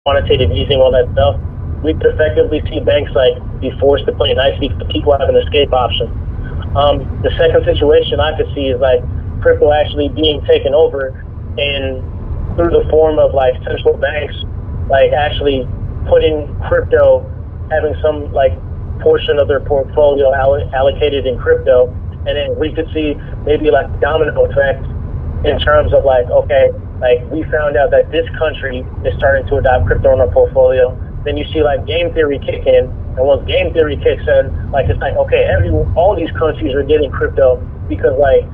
quantitative easing, all that stuff, we could effectively see banks like be forced to play nicely because people have an escape option. The second situation I could see is like crypto actually being taken over and through the form of like central banks, like actually putting crypto, having some like portion of their portfolio allocated in crypto, and then we could see maybe like domino effect in terms of like, okay, like we found out that this country is starting to adopt crypto in our portfolio. Then you see like game theory kick in, and once game theory kicks in, like it's like, okay, all these countries are getting crypto because like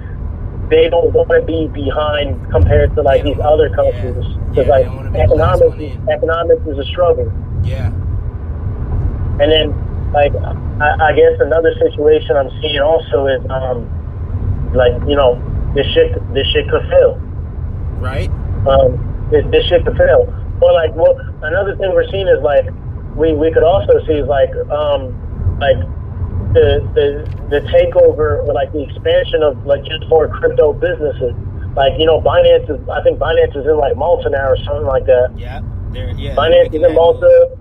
they don't want to be behind compared to like these other countries. Because like economics is a struggle. Yeah. And then like I guess another situation I'm seeing also is like, you know, this shit could fail. Right. This shit could fail. Or like, well, another thing we're seeing is like we could also see is like the takeover or like the expansion of like just more crypto businesses. Like, you know, I think Binance is in like Malta now or something like that. Yeah. Binance is in Malta.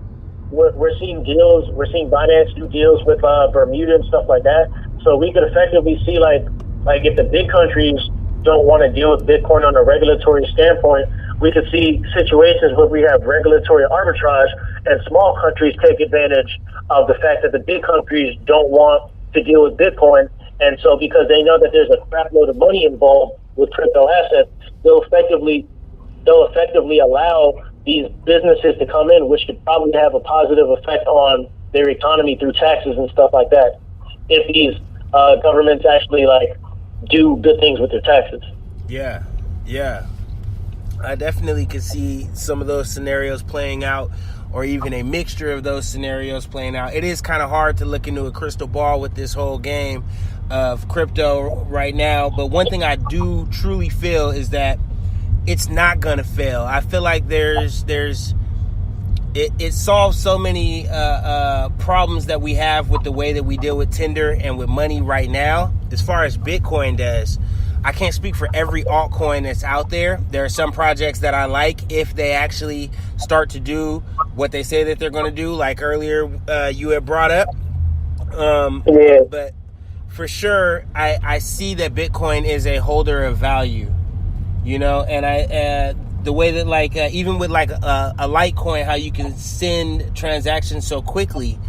We're seeing deals. We're seeing Binance do deals with Bermuda and stuff like that. So we could effectively see like if the big countries don't want to deal with Bitcoin on a regulatory standpoint, we could see situations where we have regulatory arbitrage and small countries take advantage of the fact that the big countries don't want to deal with Bitcoin. And so because they know that there's a crap load of money involved with crypto assets, they'll effectively allow these businesses to come in, which could probably have a positive effect on their economy through taxes and stuff like that, if these governments actually like do good things with their taxes. Yeah. I definitely could see some of those scenarios playing out, or even a mixture of those scenarios playing out. It is kind of hard to look into a crystal ball with this whole game of crypto right now, but one thing I do truly feel is that it's not gonna fail. I feel like it solves so many problems that we have with the way that we deal with Tinder and with money right now. As far as Bitcoin does, I can't speak for every altcoin that's out there. There are some projects that I like if they actually start to do what they say that they're going to do, like earlier you had brought up. But for sure, I see that Bitcoin is a holder of value, you know, and the way that like even with like a Litecoin, how you can send transactions so quickly,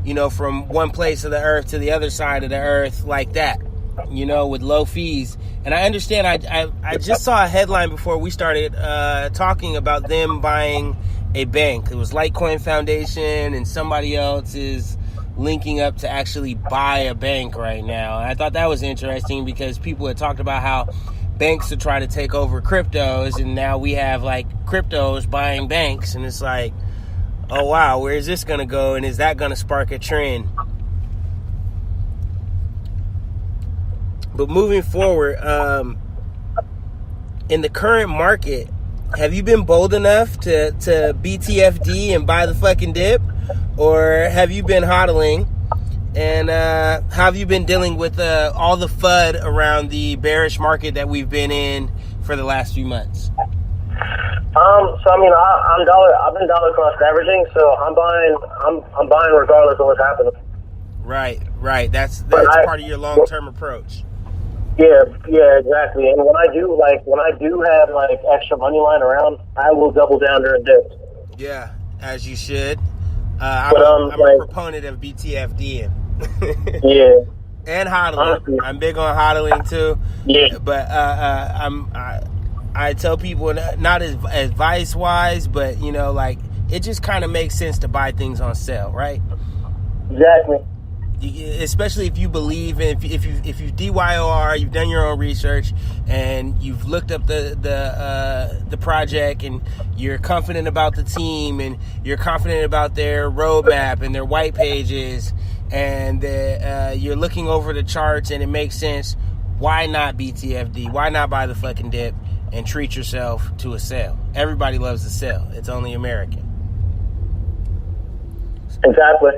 you know, from one place of the earth to the other side of the earth like that, you know, with low fees. And I understand, I just saw a headline before we started talking about them buying a bank. It was Litecoin Foundation and somebody else is linking up to actually buy a bank right now. And I thought that was interesting because people had talked about how banks are trying to take over cryptos, and now we have like cryptos buying banks, and it's like, oh wow, where is this going to go, and is that going to spark a trend? But moving forward, in the current market, have you been bold enough to BTFD and buy the fucking dip? Or have you been hodling? And how have you been dealing with all the FUD around the bearish market that we've been in for the last few months? So I mean, I've been dollar cost averaging, so I'm buying regardless of what's happening. Right. That's part of your long-term approach. Yeah, exactly. And when I do have like extra money lying around, I will double down during dips. Yeah, as you should. I'm a proponent of BTFD. Yeah. And hodling. Honestly. I'm big on hodling too. Yeah. But I tell people, not as advice wise, but you know, like it just kind of makes sense to buy things on sale, right? Exactly. Especially if you believe in, if you DYOR, you've done your own research and you've looked up the project and you're confident about the team and you're confident about their roadmap and their white pages and you're looking over the charts and it makes sense. Why not BTFD? Why not buy the fucking dip and treat yourself to a sale? Everybody loves the sale. It's only American. Exactly.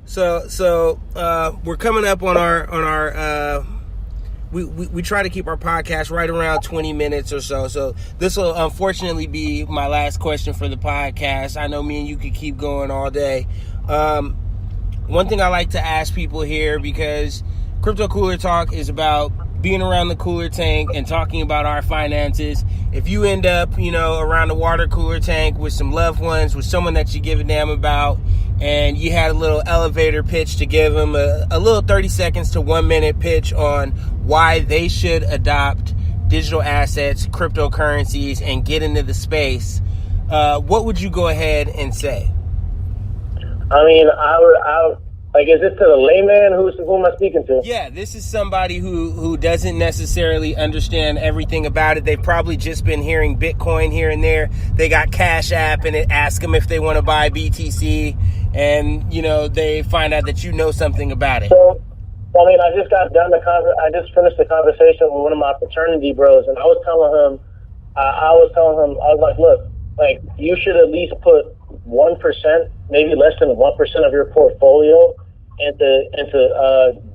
So we're coming up on our we try to keep our podcast right around 20 minutes or so. So this will unfortunately be my last question for the podcast. I know me and you could keep going all day. One thing I like to ask people here, because Crypto Cooler Talk is about being around the cooler tank and talking about our finances. If you end up, around the water cooler tank with some loved ones, with someone that you give a damn about, and you had a little elevator pitch to give them, a little 30 seconds to 1 minute pitch on why they should adopt digital assets, cryptocurrencies, and get into the space, what would you go ahead and say? I mean, I would, like, is this to the layman? Who am I speaking to? Yeah, this is somebody who doesn't necessarily understand everything about it. They've probably just been hearing Bitcoin here and there. They got Cash App, and it asks them if they want to buy BTC, and, they find out that you know something about it. So, I mean, I just finished the conversation with one of my fraternity bros, and I was telling him, I was like, look, like, you should at least put 1%, maybe less than 1% of your portfolio into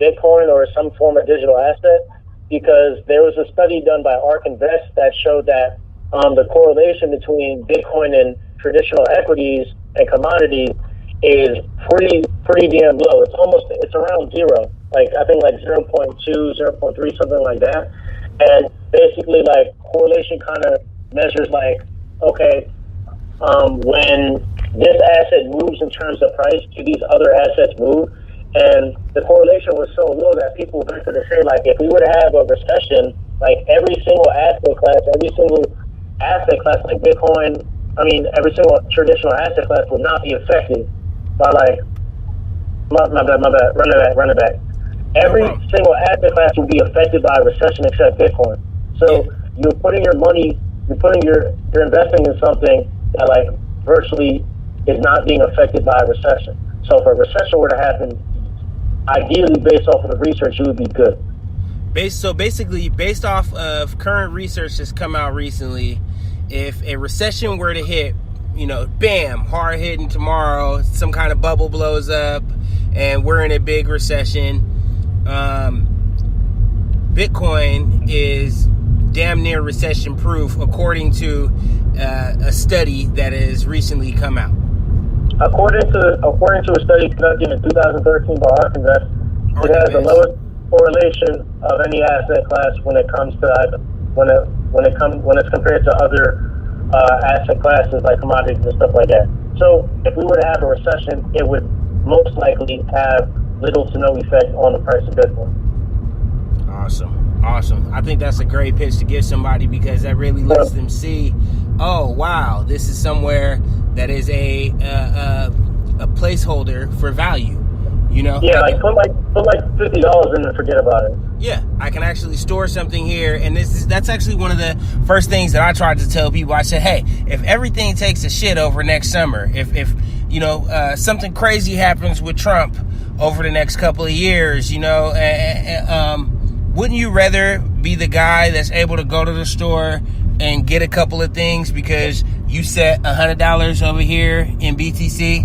Bitcoin or some form of digital asset, because there was a study done by ARK Invest that showed that the correlation between Bitcoin and traditional equities and commodities is pretty damn low. It's around zero. Like, I think like 0.2, 0.3, something like that. And basically, like, correlation kind of measures like, okay, when this asset moves in terms of price, do these other assets move? And the correlation was so low that people ventured to say, like, if we were to have a recession, like, every single asset class like Bitcoin, every single traditional asset class would not be affected by, like, my bad, run it back. Every single asset class would be affected by a recession except Bitcoin. So you're putting your money, you're investing in something that, like, virtually is not being affected by a recession. So if a recession were to happen, ideally, based off of the research, you would be good. Based off of current research that's come out recently, if a recession were to hit, bam, hard hitting tomorrow, some kind of bubble blows up, and we're in a big recession, Bitcoin is damn near recession proof, according to a study that has recently come out. According to a study conducted in 2013 by ARK Invest, it has the lowest correlation of any asset class when it's compared to other asset classes like commodities and stuff like that. So if we were to have a recession, it would most likely have little to no effect on the price of Bitcoin. Awesome. I think that's a great pitch to give somebody, because that really lets them see, oh wow, this is somewhere that is a placeholder for value. Yeah, put like $50 in and forget about it. Yeah, I can actually store something here, and that's actually one of the first things that I tried to tell people. I said, hey, if everything takes a shit over next summer, if something crazy happens with Trump over the next couple of years, wouldn't you rather be the guy that's able to go to the store and get a couple of things because you set $100 over here in BTC,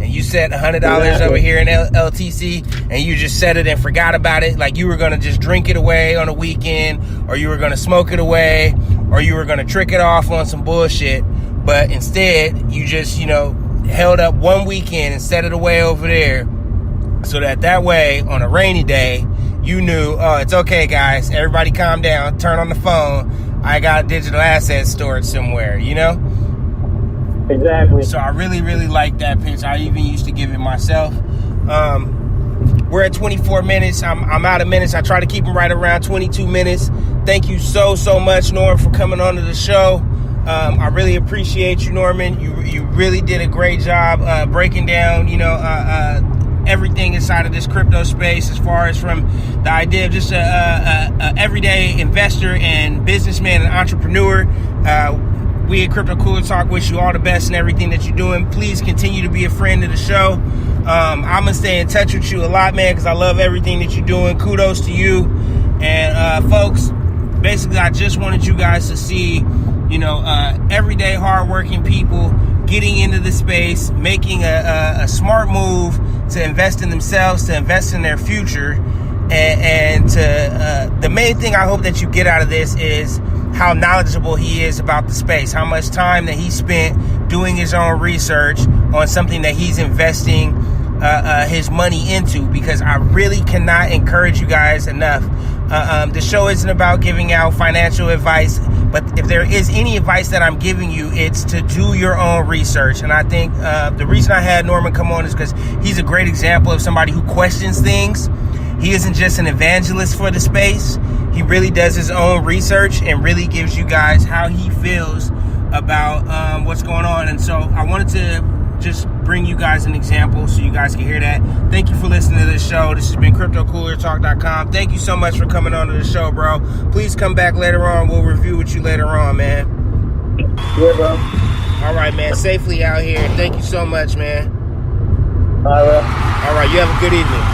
and you set $100 over here in LTC, and you just set it and forgot about it, like you were going to just drink it away on a weekend, or you were going to smoke it away, or you were going to trick it off on some bullshit, but instead you just, held up one weekend and set it away over there, so that way on a rainy day, you knew, oh, it's okay, guys. Everybody calm down. Turn on the phone. I got digital assets stored somewhere, Exactly. So I really, really like that pitch. I even used to give it myself. We're at 24 minutes. I'm out of minutes. I try to keep them right around 22 minutes. Thank you so much, Norm, for coming on to the show. I really appreciate you, Norman. You really did a great job breaking down, everything inside of this crypto space, as far as from the idea of just a everyday investor and businessman and entrepreneur. We at Crypto Cooler Talk wish you all the best in everything that you're doing. Please continue to be a friend of the show. I'm going to stay in touch with you a lot, man, because I love everything that you're doing. Kudos to you. And folks, basically, I just wanted you guys to see, everyday hardworking people getting into the space, making a smart move to invest in themselves, to invest in their future, and to the main thing I hope that you get out of this is how knowledgeable he is about the space, how much time that he spent doing his own research on something that he's investing his money into, because I really cannot encourage you guys enough. The show isn't about giving out financial advice, but if there is any advice that I'm giving you, it's to do your own research. And I think the reason I had Norman come on is because he's a great example of somebody who questions things. He isn't just an evangelist for the space. He really does his own research and really gives you guys how he feels about what's going on. And so I wanted to just bring you guys an example so you guys can hear that. Thank you for listening to this show. This has been CryptoCoolerTalk.com. Thank you so much for coming on to the show, bro. Please come back later on. We'll review with you later on, man. Yeah, bro. All right, man. Safely out here. Thank you so much, man. All right. All right. You have a good evening.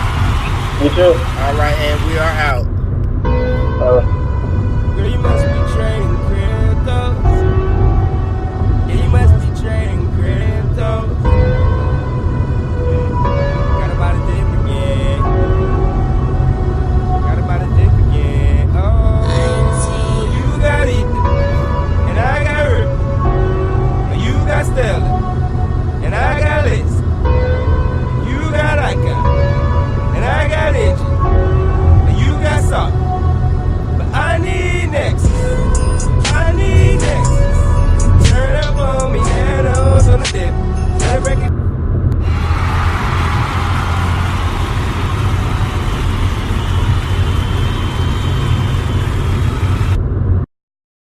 You too. All right, and we are out. All right. Girl, you must be trading.